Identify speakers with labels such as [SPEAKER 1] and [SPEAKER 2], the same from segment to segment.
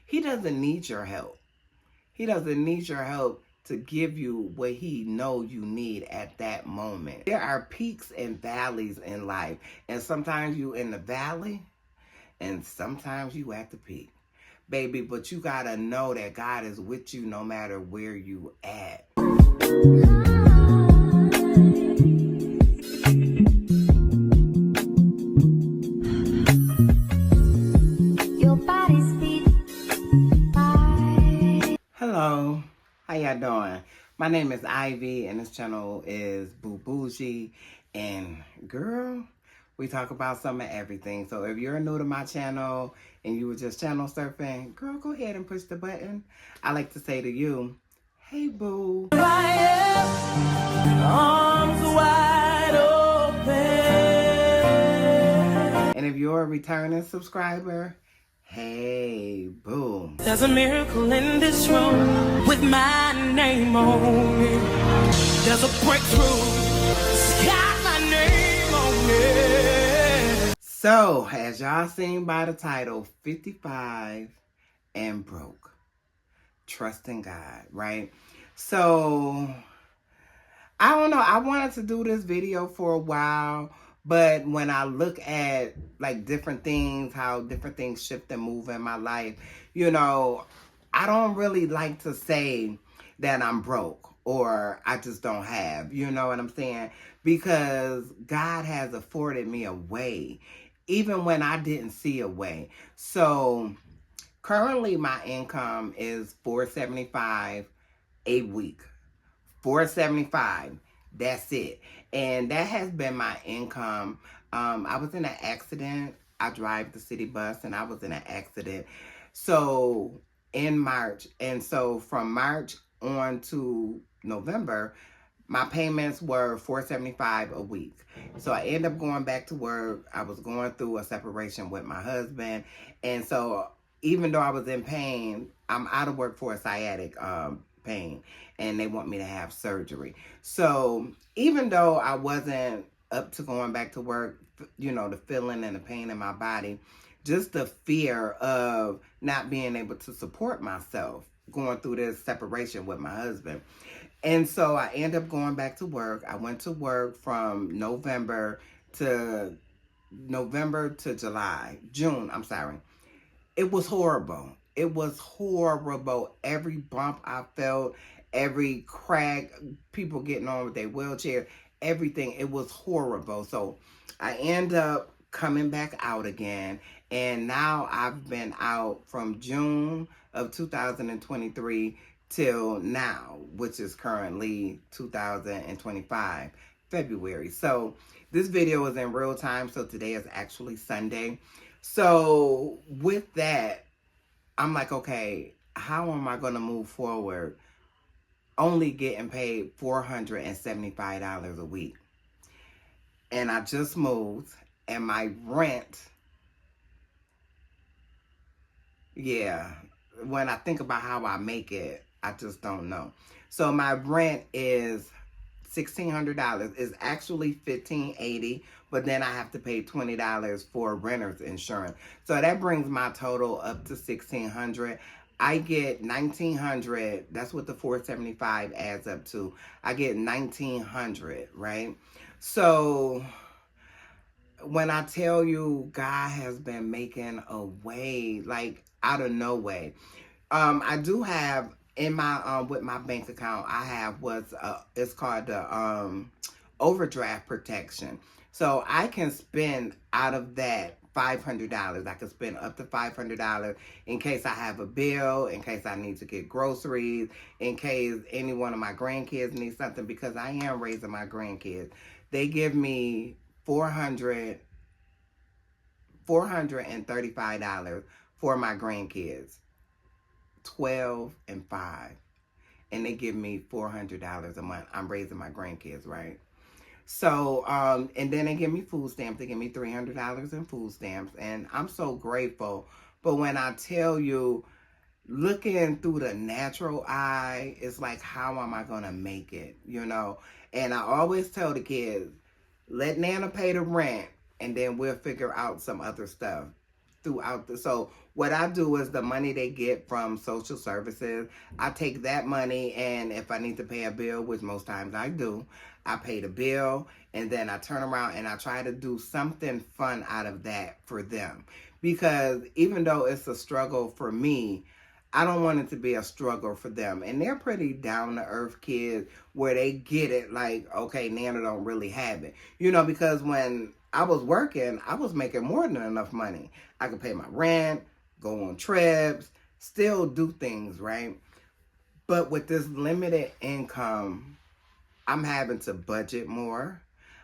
[SPEAKER 1] He doesn't need your help. He doesn't need your help to give you what he know you need at that moment. There are peaks and valleys in life, and sometimes you in the valley and sometimes you at the peak, baby. But you gotta know that God is with you no matter where you at. Hello, how y'all doing? My name is Ivy, and this channel is Boo Bougie. And girl, we talk about some of everything. So if you're new to my channel and you were just channel surfing, girl, go ahead and push the button. I like to say to you, hey boo. Arms wide open. And if you're a returning subscriber, hey boo. There's a miracle in this room with my name on it. There's a breakthrough, it's got my name on it. So, as y'all seen by the title, 55 and broke. Trusting God, right? So, I don't know. I wanted to do this video for a while, but when I look at like different things, how different things shift and move in my life, you know, I don't really like to say that I'm broke or I just don't have, you know what I'm saying? Because God has afforded me a way, even when I didn't see a way. So currently my income is $475 a week. $475. That's it. And that has been my income. I was in an accident. I drive the city bus and I was in an accident. So in March. And so from March on to November, my payments were $475 a week. So I ended up going back to work. I was going through a separation with my husband. And so even though I was in pain, I'm out of work for a sciatic pain, and they want me to have surgery. So even though I wasn't up to going back to work, you know, the feeling and the pain in my body, just the fear of not being able to support myself going through this separation with my husband. And so I ended up going back to work. I went to work from June, I'm sorry. It was horrible. It was horrible. Every bump I felt, every crack, people getting on with their wheelchair, everything, it was horrible. So I end up coming back out again. And now I've been out from June of 2023 till now, which is currently 2025, February. So this video is in real time. So today is actually Sunday. So with that, I'm like, okay, how am I going to move forward only getting paid $475 a week? And I just moved, and my rent, yeah, when I think about how I make it, I just don't know. So my rent is $1,600. It's actually $1,580, but then I have to pay $20 for renter's insurance. So that brings my total up to $1,600. I get $1,900. That's what the $475 adds up to. I get $1,900, right? So when I tell you God has been making a way, like out of no way, I do have in my with my bank account, I have what's it's called the overdraft protection. So I can spend out of that $500. I can spend up to $500 in case I have a bill, in case I need to get groceries, in case any one of my grandkids need something, because I am raising my grandkids. They give me $435 for my grandkids. 12 and 5, and they give me $400 a month. I'm raising my grandkids, right? So and then they give me food stamps. They give me $300 in food stamps, and I'm so grateful. But when I tell you, looking through the natural eye, it's like, how am I gonna make it, you know? And I always tell the kids, let Nana pay the rent, and then we'll figure out some other stuff throughout so what I do is the money they get from social services, I take that money, and if I need to pay a bill, which most times I do, I pay the bill, and then I turn around and I try to do something fun out of that for them. Because even though it's a struggle for me, I don't want it to be a struggle for them. And they're pretty down-to-earth kids where they get it like, okay, Nana don't really have it. Because when I was working, I was making more than enough money. I could pay my rent, go on trips, still do things, right? But with this limited income, I'm having to budget more.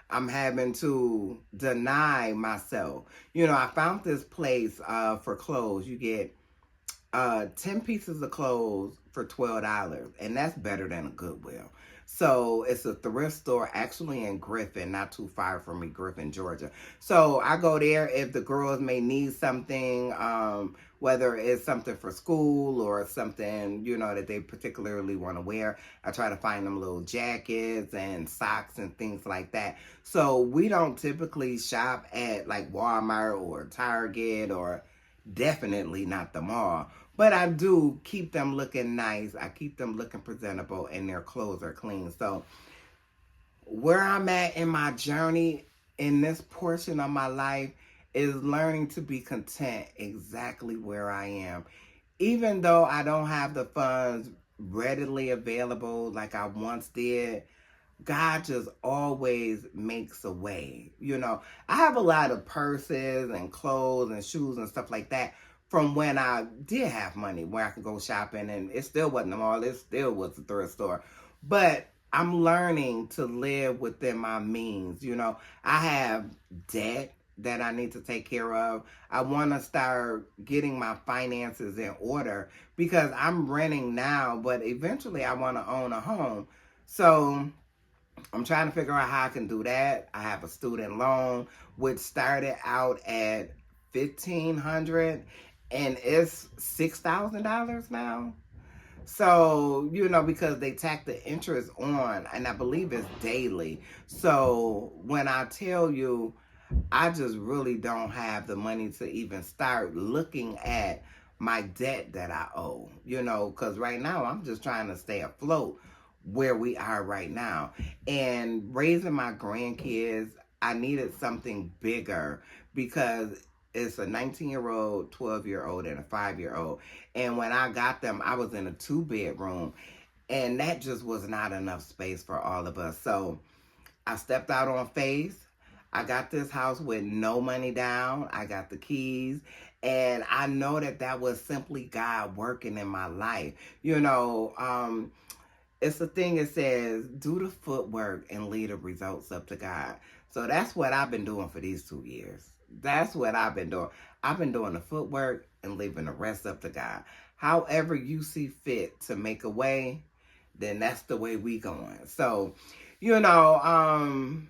[SPEAKER 1] I'm having to deny myself. I found this place for clothes. You get 10 pieces of clothes for $12, and that's better than a Goodwill. So it's a thrift store actually in Griffin, not too far from me, Griffin, Georgia. So I go there if the girls may need something, whether it's something for school or something, that they particularly want to wear. I try to find them little jackets and socks and things like that. So we don't typically shop at like Walmart or Target, or definitely not the mall. But I do keep them looking nice. I keep them looking presentable, and their clothes are clean. So where I'm at in my journey in this portion of my life is learning to be content exactly where I am. Even though I don't have the funds readily available like I once did, God just always makes a way. I have a lot of purses and clothes and shoes and stuff like that from when I did have money, where I could go shopping, and it still wasn't a mall, it still was a thrift store. But I'm learning to live within my means. I have debt that I need to take care of. I want to start getting my finances in order because I'm renting now, but eventually I want to own a home. So I'm trying to figure out how I can do that. I have a student loan, which started out at $1,500 and it's $6,000 now. So, because they tack the interest on, and I believe it's daily. So when I tell you, I just really don't have the money to even start looking at my debt that I owe, because right now I'm just trying to stay afloat where we are right now. And raising my grandkids, I needed something bigger because it's a 19-year-old, 12-year-old, and a 5-year-old. And when I got them, I was in a 2-bedroom, and that just was not enough space for all of us. So I stepped out on faith. I got this house with no money down. I got the keys. And I know that was simply God working in my life. It's a thing that says, do the footwork and leave the results up to God. So that's what I've been doing for these 2 years. That's what I've been doing. I've been doing the footwork and leaving the rest up to God. However you see fit to make a way, then that's the way we going. So, I'm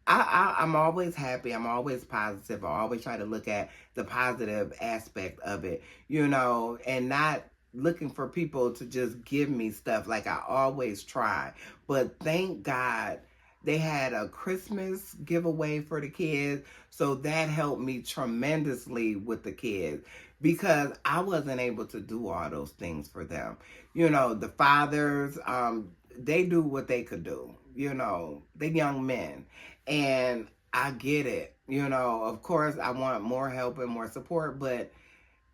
[SPEAKER 1] always happy. I'm always positive. I always try to look at the positive aspect of it, and not looking for people to just give me stuff like I always try. But thank God they had a Christmas giveaway for the kids. So that helped me tremendously with the kids because I wasn't able to do all those things for them. The fathers, they do what they could do. They young men. And I get it. Of course, I want more help and more support, but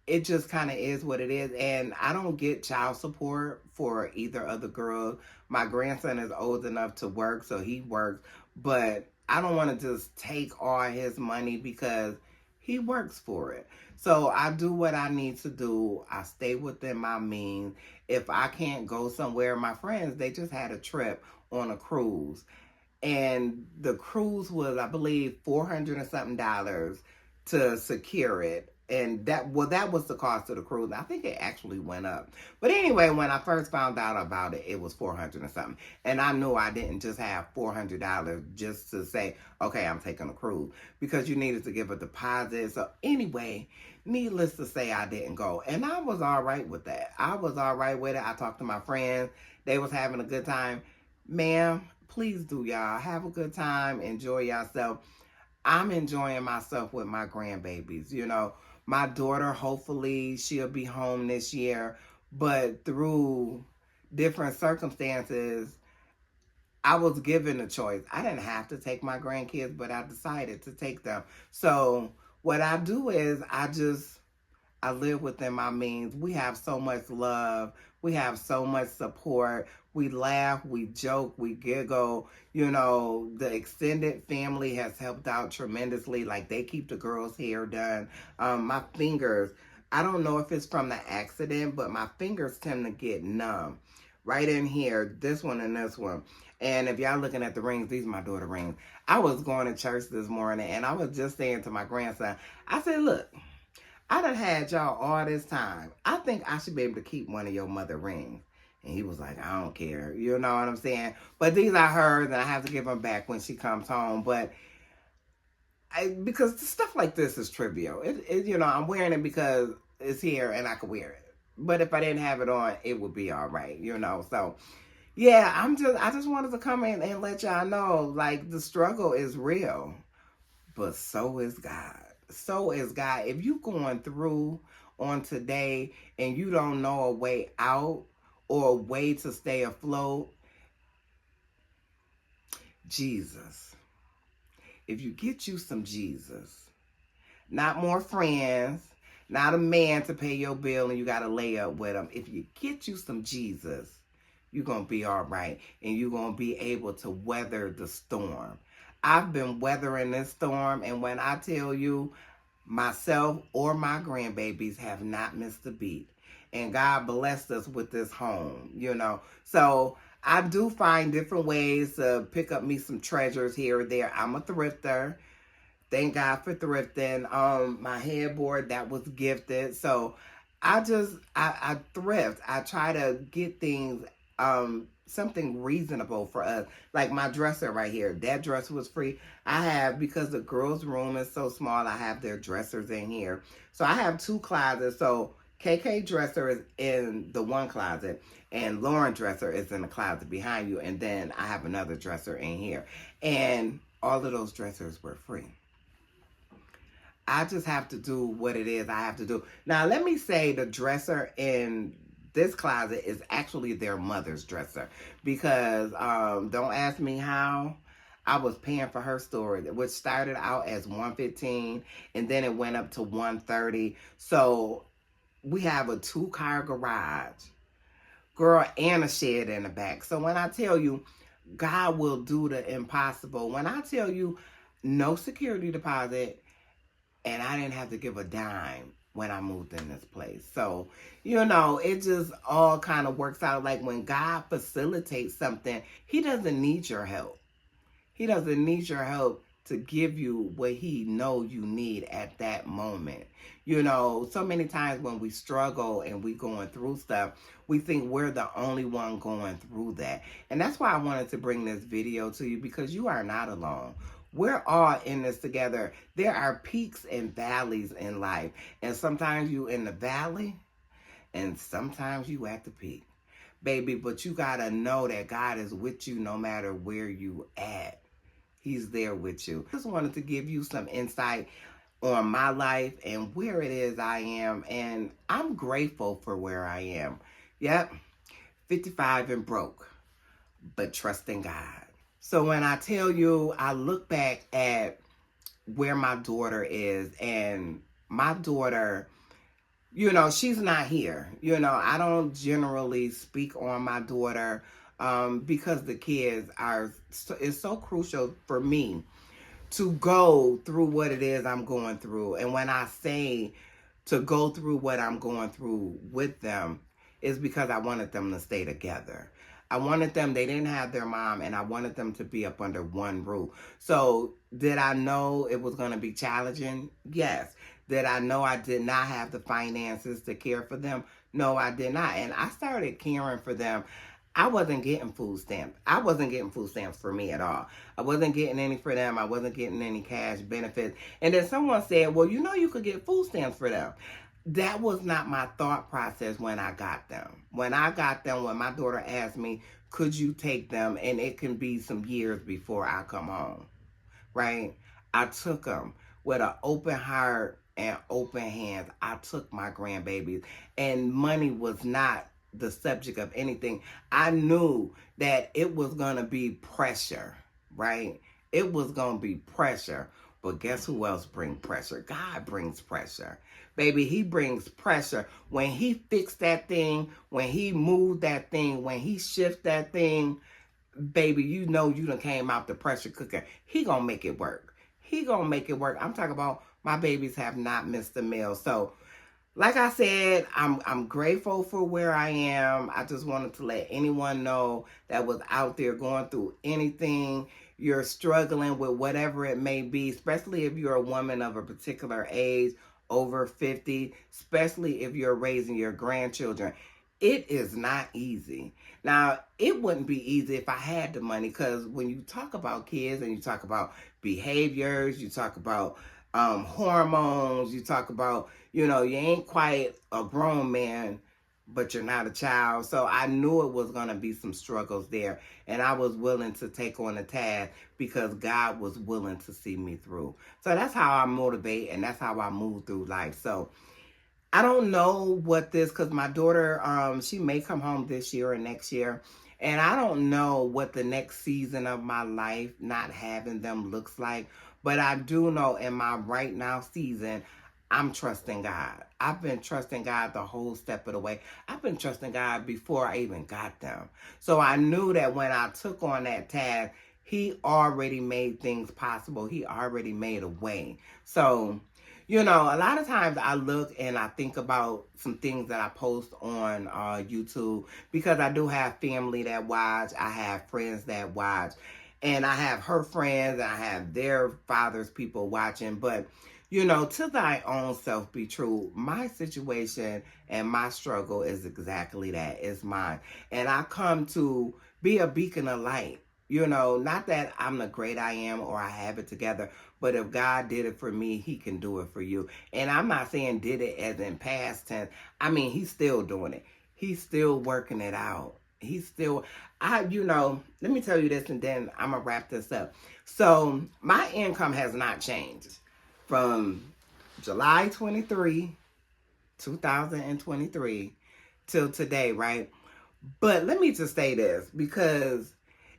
[SPEAKER 1] it just kind of is what it is. And I don't get child support for either of the girls. My grandson is old enough to work, so he works. But I don't want to just take all his money because he works for it. So I do what I need to do. I stay within my means. If I can't go somewhere, my friends, they just had a trip on a cruise. And the cruise was, I believe, $400 and something to secure it. And that was the cost of the cruise. I think it actually went up. But anyway, when I first found out about it, it was $400 and something. And I knew I didn't just have $400 just to say, okay, I'm taking a cruise. Because you needed to give a deposit. So anyway, needless to say, I didn't go. And I was all right with that. I was all right with it. I talked to my friends. They was having a good time. Ma'am, please do, y'all. Have a good time. Enjoy yourself. I'm enjoying myself with my grandbabies, My daughter, hopefully she'll be home this year, but through different circumstances, I was given a choice. I didn't have to take my grandkids, but I decided to take them. So what I do is I live within my means. We have so much love. We have so much support. We laugh, we joke, we giggle. You know, the extended family has helped out tremendously. Like, they keep the girls' hair done. My fingers, I don't know if it's from the accident, but my fingers tend to get numb. Right in here, this one and this one. And if y'all looking at the rings, these are my daughter rings. I was going to church this morning, and I was just saying to my grandson, I said, look, I done had y'all all this time. I think I should be able to keep one of your mother rings. And he was like, I don't care. You know what I'm saying? But these are hers, and I have to give them back when she comes home. But because stuff like this is trivial. You know, I'm wearing it because it's here and I can wear it. But if I didn't have it on, it would be all right, you know. So, yeah, I just wanted to come in and let y'all know, like, the struggle is real. But so is God. So is God. If you going through on today and you don't know a way out or a way to stay afloat, Jesus. If you get you some Jesus, not more friends, not a man to pay your bill and you got to lay up with him. If you get you some Jesus, you're going to be all right, and you're going to be able to weather the storm. I've been weathering this storm, and when I tell you, myself or my grandbabies have not missed a beat. And God blessed us with this home, you know. So I do find different ways to pick up me some treasures here or there. I'm a thrifter. Thank God for thrifting. My headboard, that was gifted. So I thrift. I try to get things, something reasonable for us. Like my dresser right here. That dresser was free. I have, because the girls' room is so small, I have their dressers in here. So I have two closets. So KK dresser is in the one closet, and Lauren dresser is in the closet behind you. And then I have another dresser in here. And all of those dressers were free. I just have to do what it is I have to do. Now, let me say the dresser in this closet is actually their mother's dresser, because don't ask me how. I was paying for her storage, which started out as $115, and then it went up to $130. So we have a 2-car garage, girl, and a shed in the back. So when I tell you, God will do the impossible. When I tell you, no security deposit, and I didn't have to give a dime when I moved in this place. So, you know, it just all kind of works out. Like, when God facilitates something, he doesn't need your help. He doesn't need your help to give you what he know you need at that moment. You know, so many times when we struggle and we going through stuff, we think we're the only one going through that. And that's why I wanted to bring this video to you, because you are not alone. We're all in this together. There are peaks and valleys in life. And sometimes you in the valley and sometimes you at the peak. Baby, but you got to know that God is with you no matter where you at. He's there with you. I just wanted to give you some insight on my life and where it is I am. And I'm grateful for where I am. Yep, 55 and broke, but trusting God. So when I tell you, I look back at where my daughter is, and my daughter, you know, she's not here. You know, I don't generally speak on my daughter because the kids it's so crucial for me to go through what it is I'm going through. And when I say to go through what I'm going through with them, it's because I wanted them to stay together. I wanted them, they didn't have their mom, and I wanted them to be up under one roof. So did I know it was going to be challenging? Yes. Did I know I did not have the finances to care for them? No, I did not. And I started caring for them. I wasn't getting food stamps. I wasn't getting food stamps for me at all. I wasn't getting any for them. I wasn't getting any cash benefits. And then someone said, well, you know, you could get food stamps for them. That was not my thought process when I got them. When I got them, when my daughter asked me, could you take them? And it can be some years before I come home, right? I took them with an open heart, and open hands. I took my grandbabies, and money was not the subject of anything. I knew that it was going to be pressure, right? It was going to be pressure. But guess who else brings pressure? God brings pressure. Baby, he brings pressure. When he fixed that thing, when he moved that thing, when he shifted that thing, baby, you know you done came out the pressure cooker. He gonna make it work. He gonna make it work. I'm talking about my babies have not missed a meal. So, like I said, I'm grateful for where I am. I just wanted to let anyone know that was out there going through anything, you're struggling with whatever it may be, especially if you're a woman of a particular age, over 50, especially if you're raising your grandchildren. It is not easy. Now, it wouldn't be easy if I had the money, because when you talk about kids and you talk about behaviors, you talk about hormones, you talk about, you ain't quite a grown man, but you're not a child. So I knew it was going to be some struggles there. And I was willing to take on the task because God was willing to see me through. So that's how I motivate, and that's how I move through life. So I don't know what this, because my daughter, she may come home this year or next year. And I don't know what the next season of my life, not having them, looks like. But I do know in my right now season, I'm trusting God. I've been trusting God the whole step of the way. I've been trusting God before I even got them. So I knew that when I took on that task, he already made things possible. He already made a way. So, a lot of times I look and I think about some things that I post on YouTube, because I do have family that watch. I have friends that watch. And I have her friends and I have their father's people watching. But, to thy own self be true. My situation and my struggle is exactly that. It's mine. And I come to be a beacon of light. Not that I'm the great I am or I have it together, but if God did it for me, he can do it for you. And I'm not saying did it as in past tense. I mean, he's still doing it. He's still working it out. He's still, let me tell you this and then I'm going to wrap this up. So my income has not changed from July 23, 2023 till today, right? But let me just say this, because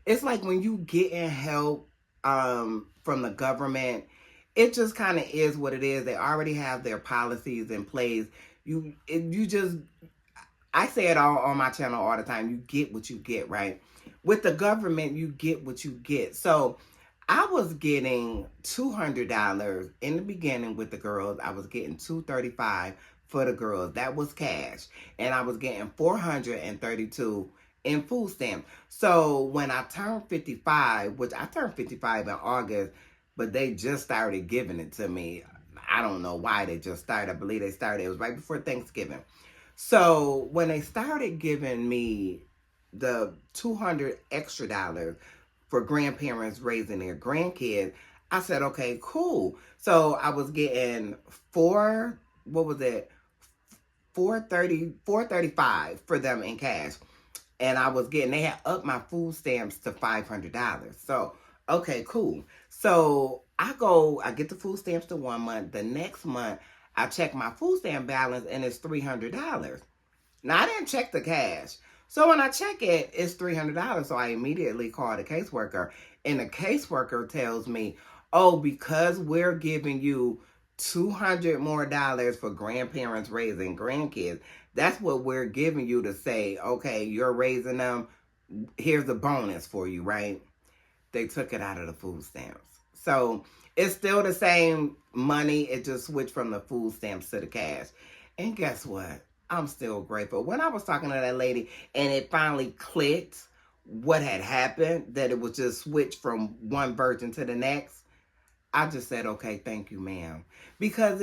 [SPEAKER 1] it's like when you getting help from the government, it just kind of is what it is. They already have their policies in place. I say it all on my channel all the time. You get what you get, right? With the government, you get what you get. So I was getting $200 in the beginning with the girls. I was getting $235 for the girls. That was cash. And I was getting $432 in food stamps. So when I turned 55, which I turned 55 in August, but they just started giving it to me. I don't know why they just started. I believe they started. It was right before Thanksgiving. So when they started giving me the $200 extra for grandparents raising their grandkids, I said, okay, cool. So I was getting $435 for them in cash. And they had upped my food stamps to $500. So, okay, cool. So I get the food stamps to 1 month. The next month, I check my food stamp balance and it's $300. Now, I didn't check the cash. So when I check it, it's $300. So I immediately call the caseworker. And the caseworker tells me, oh, because we're giving you $200 more for grandparents raising grandkids, that's what we're giving you to say, okay, you're raising them. Here's a bonus for you, right? They took it out of the food stamps. So it's still the same money. It just switched from the food stamps to the cash. And guess what? I'm still grateful. When I was talking to that lady and it finally clicked what had happened, that it was just switched from one version to the next, I just said, okay, thank you, ma'am. Because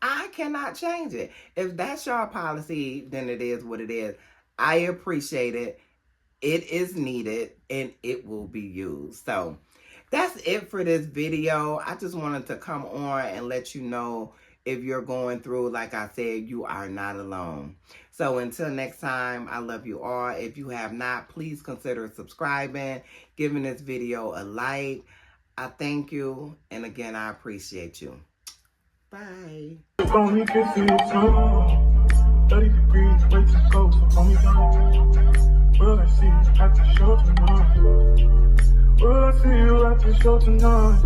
[SPEAKER 1] I cannot change it. If that's your policy, then it is what it is. I appreciate it. It is needed and it will be used. So that's it for this video. I just wanted to come on and let you know, if you're going through, like I said, you are not alone. So until next time, I love you all. If you have not, please consider subscribing, giving this video a like. I thank you. And again, I appreciate you. Bye.
[SPEAKER 2] Only 50 30 degrees, way too cold, so only down. Will I see you at the show tonight? Will I see you at the show tonight?